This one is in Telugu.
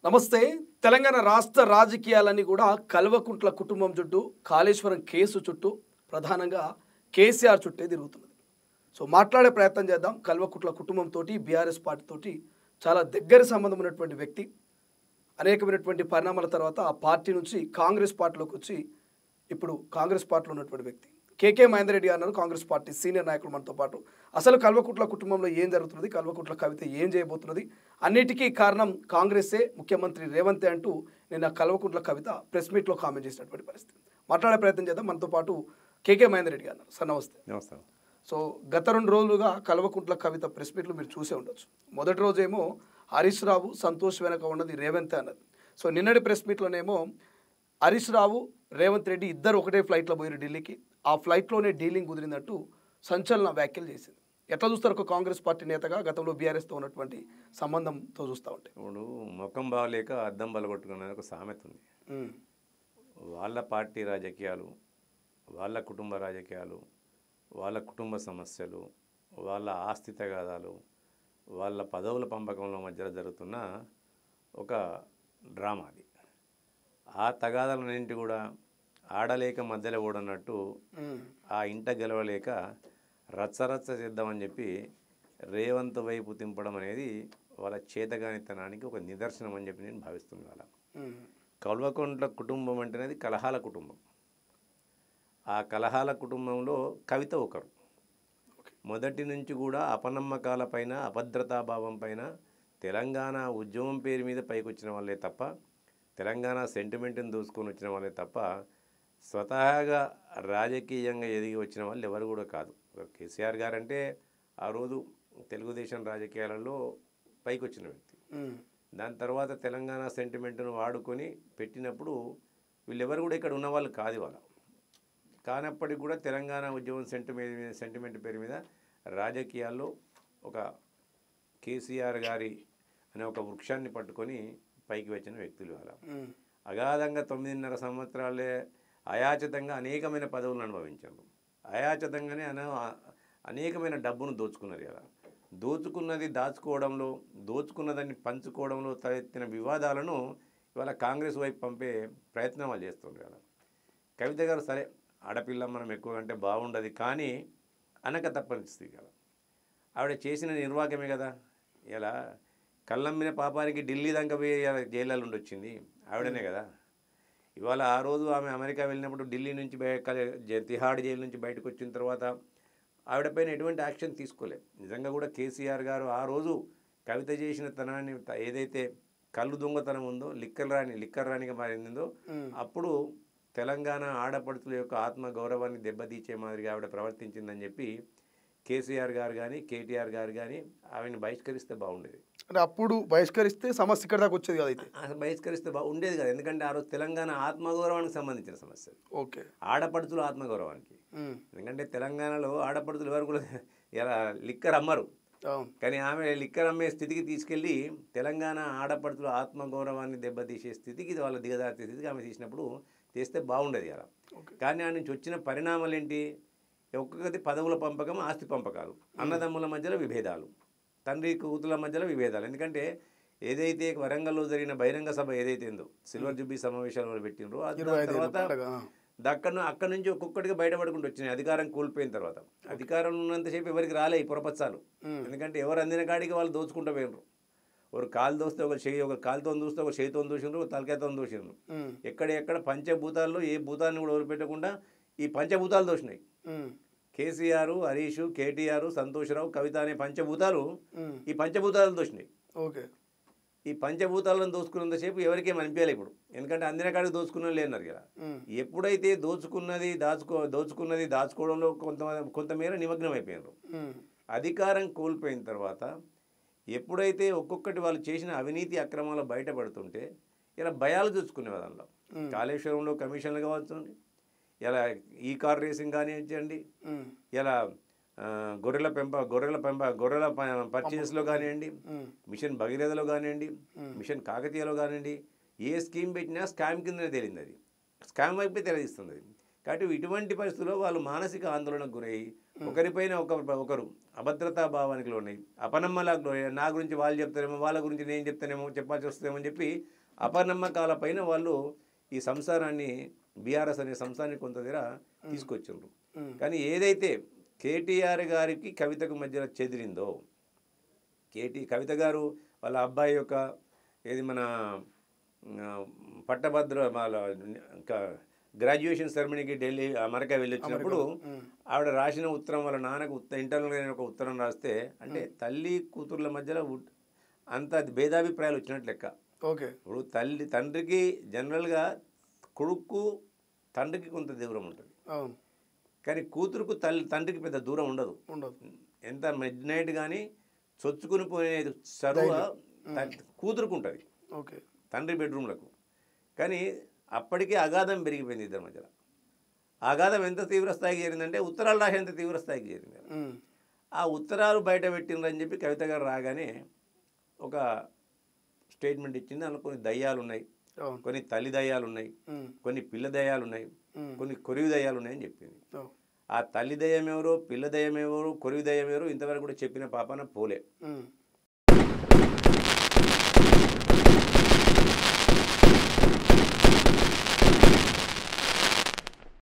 నమస్తే. తెలంగాణ రాష్ట్ర రాజకీయాలన్నీ కూడా కల్వకుంట్ల కుటుంబం చుట్టూ, కాళేశ్వరం కేసు చుట్టూ, ప్రధానంగా కేసీఆర్ చుట్టే తిరుగుతున్నది. సో మాట్లాడే ప్రయత్నం చేద్దాం. కల్వకుంట్ల కుటుంబంతోటి, బీఆర్ఎస్ పార్టీతోటి చాలా దగ్గర సంబంధం ఉన్నటువంటి వ్యక్తి. అనేకమైనటువంటి పరిణామాల తర్వాత ఆ పార్టీ నుంచి కాంగ్రెస్ పార్టీలోకి వచ్చి ఇప్పుడు కాంగ్రెస్ పార్టీలో ఉన్నటువంటి వ్యక్తి కేకే మహేందర్ రెడ్డి అన్నారు. కాంగ్రెస్ పార్టీ సీనియర్ నాయకులు మనతో పాటు. అసలు కల్వకుంట్ల కుటుంబంలో ఏం జరుగుతున్నది, కల్వకుంట్ల కవిత ఏం చేయబోతున్నది, అన్నిటికీ కారణం కాంగ్రెసే, ముఖ్యమంత్రి రేవంతే అంటూ నిన్న కల్వకుంట్ల కవిత ప్రెస్ మీట్లో కామెంట్ చేసినటువంటి పరిస్థితి. మాట్లాడే ప్రయత్నం చేద్దాం. మనతో పాటు కేకే మహేందర్ రెడ్డి అన్నారు. సార్ నమస్తే. నమస్తే. సో గత 2 రోజులుగా కల్వకుంట్ల కవిత ప్రెస్ మీట్లు మీరు చూసే ఉండొచ్చు. మొదటి రోజేమో హరీష్ రావు, సంతోష్ వెనక ఉన్నది రేవంతే అన్నది. సో నిన్నటి ప్రెస్ మీట్లోనేమో హరీష్ రావు, రేవంత్ రెడ్డి ఇద్దరు ఒకటే ఫ్లైట్లో పోయారు ఢిల్లీకి. ఆ ఫ్లైట్లోనే డీలింగ్ కుదిరిందంటూ సంచలన వ్యాఖ్యలు చేసింది. ఎట్లా చూస్తారు ఒక కాంగ్రెస్ పార్టీ నేతగా గతంలో బీఆర్ఎస్తో ఉన్నటువంటి సంబంధంతో చూస్తూ ఉంటే? ఇప్పుడు ముఖం బాగలేక అద్దం బలగొట్టుకున్న ఒక సామెత ఉంది. వాళ్ళ పార్టీ రాజకీయాలు, వాళ్ళ కుటుంబ రాజకీయాలు, వాళ్ళ కుటుంబ సమస్యలు, వాళ్ళ ఆస్తి తగాదాలు, వాళ్ళ పదవుల పంపకంలో మధ్యలో జరుగుతున్న ఒక డ్రామా అది. ఆ తగాదాలన్నింటి కూడా ఆడలేక మధ్యలో ఓడన్నట్టు ఆ ఇంట గెలవలేక రచ్చరచ్చ చేద్దామని చెప్పి రేవంత్ వైపు తింపడం అనేది వాళ్ళ చేతగానితనానికి ఒక నిదర్శనం అని చెప్పి నేను భావిస్తున్నాను. కల్వకుంట్ల కుటుంబం అంటేనేది కలహాల కుటుంబం. ఆ కలహాల కుటుంబంలో కవిత ఒకరు. మొదటి నుంచి కూడా అపనమ్మకాలపైన, అభద్రతాభావం పైన, తెలంగాణ ఉద్యమం పేరు మీద పైకి వచ్చిన వాళ్ళే తప్ప, తెలంగాణ సెంటిమెంట్ని దూసుకొని వచ్చిన వాళ్ళే తప్ప, స్వతహాగా రాజకీయంగా ఎదిగి వచ్చిన వాళ్ళు ఎవరు కూడా కాదు. కేసీఆర్ గారు అంటే ఆ రోజు తెలుగుదేశం రాజకీయాలలో పైకి వచ్చిన వ్యక్తి. దాని తర్వాత తెలంగాణ సెంటిమెంట్ను వాడుకొని పెట్టినప్పుడు వీళ్ళెవరు కూడా ఇక్కడ ఉన్నవాళ్ళు కాదు. వాళ్ళ కానప్పటికి కూడా తెలంగాణ ఉద్యమం సెంటిమెంట్ పేరు మీద రాజకీయాల్లో ఒక కేసీఆర్ గారి అనే ఒక వృక్షాన్ని పట్టుకొని పైకి వచ్చిన వ్యక్తులు. వాళ్ళ అగాధంగా 9.5 సంవత్సరాలే అయాచితంగా అనేకమైన పదవులను అనుభవించారు. అయాచితంగానే అనేకమైన డబ్బును దోచుకున్నారు కదా. దోచుకున్నది దాచుకోవడంలో, దోచుకున్నదాన్ని పంచుకోవడంలో తలెత్తిన వివాదాలను ఇవాళ కాంగ్రెస్ వైపు పంపే ప్రయత్నం వాళ్ళు చేస్తున్నారు కదా. కవిత గారు సరే ఆడపిల్ల మనం ఎక్కువ అంటే బాగుండదు, కానీ అనక తప్పనిస్తుంది కదా. ఆవిడ చేసిన నిర్వాహకమే కదా. ఇలా కళ్ళమ్మిన పాపానికి ఢిల్లీ దాకా పోయి జైల్లో ఉండొచ్చింది ఆవిడనే కదా. ఇవాళ ఆ రోజు ఆమె అమెరికా వెళ్ళినప్పుడు ఢిల్లీ నుంచి తిహాడ్ జైలు నుంచి బయటకు వచ్చిన తర్వాత ఆవిడపైన ఎటువంటి యాక్షన్ తీసుకోలేదు. నిజంగా కూడా కేసీఆర్ గారు ఆ రోజు కవిత చేసిన తనాన్ని ఏదైతే కళ్ళు దొంగతనం ఉందో, లిక్కర్ రాణిగా మారిందో, అప్పుడు తెలంగాణ ఆడపడుతుల యొక్క ఆత్మ గౌరవాన్ని దెబ్బతీసే మాదిరిగా ఆవిడ ప్రవర్తించిందని చెప్పి కేసీఆర్ గారు కానీ, కేటీఆర్ గారు కానీ ఆవిడని బహిష్కరిస్తే బాగుండేది. అంటే అప్పుడు బహిష్కరిస్తే సమస్య ఇక్కడ దాకా వచ్చేది కదా. అయితే బహిష్కరిస్తే ఉండేది కదా. ఎందుకంటే ఆ రోజు తెలంగాణ ఆత్మగౌరవానికి సంబంధించిన సమస్య. ఓకే, ఆడపడుతుల ఆత్మగౌరవానికి. ఎందుకంటే తెలంగాణలో ఆడపడుతులు ఎవరు కూడా ఇలా లిక్కర్ అమ్మరు, కానీ ఆమె లిక్కర్ అమ్మే స్థితికి తీసుకెళ్ళి తెలంగాణ ఆడపడుతుల ఆత్మగౌరవాన్ని దెబ్బతీసే స్థితికి వాళ్ళు దిగజారే స్థితికి ఆమె తీసినప్పుడు చేస్తే బాగుండేది కదా. కానీ ఆ నుంచి వచ్చిన పరిణామాలు ఏంటి? ఒక్కొక్కటి పదవుల పంపకం, ఆస్తి పంపకాలు, అన్నదమ్ముల మధ్యలో విభేదాలు, తండ్రి కూతుల మధ్యలో విభేదాలు. ఎందుకంటే ఏదైతే వరంగల్లో జరిగిన బహిరంగ సభ ఏదైతే ఉందో, సిల్వర్ జూబ్లీ సమావేశాలు పెట్టినరో, తర్వాత అక్కడి నుంచి ఒక్కొక్కటిగా బయటపడుకుంటూ వచ్చినాయి. అధికారం కోల్పోయిన తర్వాత అధికారం ఉన్నంతసేపు ఎవరికి రాలే ఈ పురపత్సాలు. ఎందుకంటే ఎవరు అందిన కాడికి వాళ్ళు దోచుకుంటూ పోయినరు. ఒక కాలు దోస్తే ఒక కాలుతో దూస్తే ఒక చేతితో దూసినారు, ఒక తలకాయతో దూసినారు. ఎక్కడ పంచభూతాల్లో ఏ భూతాన్ని కూడా వదిలిపెట్టకుండా ఈ పంచభూతాలు దోసినాయి. కేసీఆర్, హరీష్, కేటీఆర్, సంతోష్రావు, కవిత అనే పంచభూతాలు ఈ పంచభూతాలను దోసినాయి. ఓకే, ఈ పంచభూతాలను దోచుకున్నంతసేపు ఎవరికేం అనిపించాలి ఇప్పుడు. ఎందుకంటే అందిన కాడికి దోచుకున్న లేన్నారు కదా. ఎప్పుడైతే దోచుకున్నది దాచుకోవడంలో కొంతమేర నిమగ్నం అయిపోయినారు. అధికారం కోల్పోయిన తర్వాత ఎప్పుడైతే ఒక్కొక్కటి వాళ్ళు చేసిన అవినీతి అక్రమాలు బయటపడుతుంటే ఇలా భయాలు చూసుకునే దానిలో కాళేశ్వరంలో కమిషన్లు కావచ్చు, ఇలా ఈ కార్ రేసింగ్ కానివ్వండి, ఇలా గొర్రెల పర్చేస్లో కానివ్వండి, మిషన్ భగీరథలో కానివ్వండి, మిషన్ కాకతీయలో కానివ్వండి, ఏ స్కీమ్ పెట్టినా స్కామ్ కిందనే తేలింది. అది స్కామ్ వైపే తెలియజేస్తుంది. కాబట్టి ఇటువంటి పరిస్థితుల్లో వాళ్ళు మానసిక ఆందోళనకు గురై ఒకరిపైన ఒకరు అభద్రతా భావానికి లోనై అపనమ్మలకు లోనై నా గురించి వాళ్ళు చెప్తారేమో వాళ్ళ గురించి నేను చెప్తానేమో చెప్పాల్సి వస్తుందేమో అని చెప్పి అపనమ్మకాలపైన వాళ్ళు ఈ సంసారాన్ని బీఆర్ఎస్ అనే సంస్థాన్ని కొంత దగ్గర తీసుకొచ్చిండ్రు. కానీ ఏదైతే కేటీఆర్ గారికి కవితకు మధ్య చెదిరిందో కవిత గారు వాళ్ళ అబ్బాయి యొక్క ఏది మన పట్టభద్ర వాళ్ళ గ్రాడ్యుయేషన్ సెరమనీకి ఢిల్లీ అమెరికా వెళ్ళి వచ్చినప్పుడు ఆవిడ రాసిన ఉత్తరం వాళ్ళ నాన్నకు ఇంటర్నల్గా ఒక ఉత్తరం రాస్తే అంటే తల్లి కూతుర్ల మధ్యలో అంత భేదాభిప్రాయాలు వచ్చినట్లు లెక్క. ఓకే, ఇప్పుడు తండ్రికి జనరల్గా కొడుకు తండ్రికి కొంత దూరం ఉంటుంది, కానీ కూతురుకు తండ్రికి పెద్ద దూరం ఉండదు. ఎంత మిడ్ నైట్ కానీ చొచ్చుకుని పోయే చదువు కూతురుకు ఉంటుంది తండ్రి బెడ్రూమ్లకు. కానీ అప్పటికే అగాధం పెరిగిపోయింది ఇద్దరి మధ్యలో. అగాధం ఎంత తీవ్ర స్థాయికి చేరిందంటే ఉత్తరాలు రాసేంత తీవ్ర స్థాయికి చేరింది. ఆ ఉత్తరాలు బయట పెట్టిండ్రని చెప్పి కవిత గారు రాగానే ఒక స్టేట్మెంట్ ఇచ్చింది. అందులో కొన్ని దయ్యాలు ఉన్నాయి, కొన్ని తల్లి దయ్యాలు ఉన్నాయి, కొన్ని పిల్ల దయ్యాలు ఉన్నాయి, కొన్ని కొరివి దయ్యాలు ఉన్నాయని చెప్పింది. ఆ తల్లి దయ్యం ఎవరో, పిల్ల దయ్యం ఎవరో, కొరివి దయ్యం ఎవరో ఇంతవరకు కూడా చెప్పిన పాపన పోలే.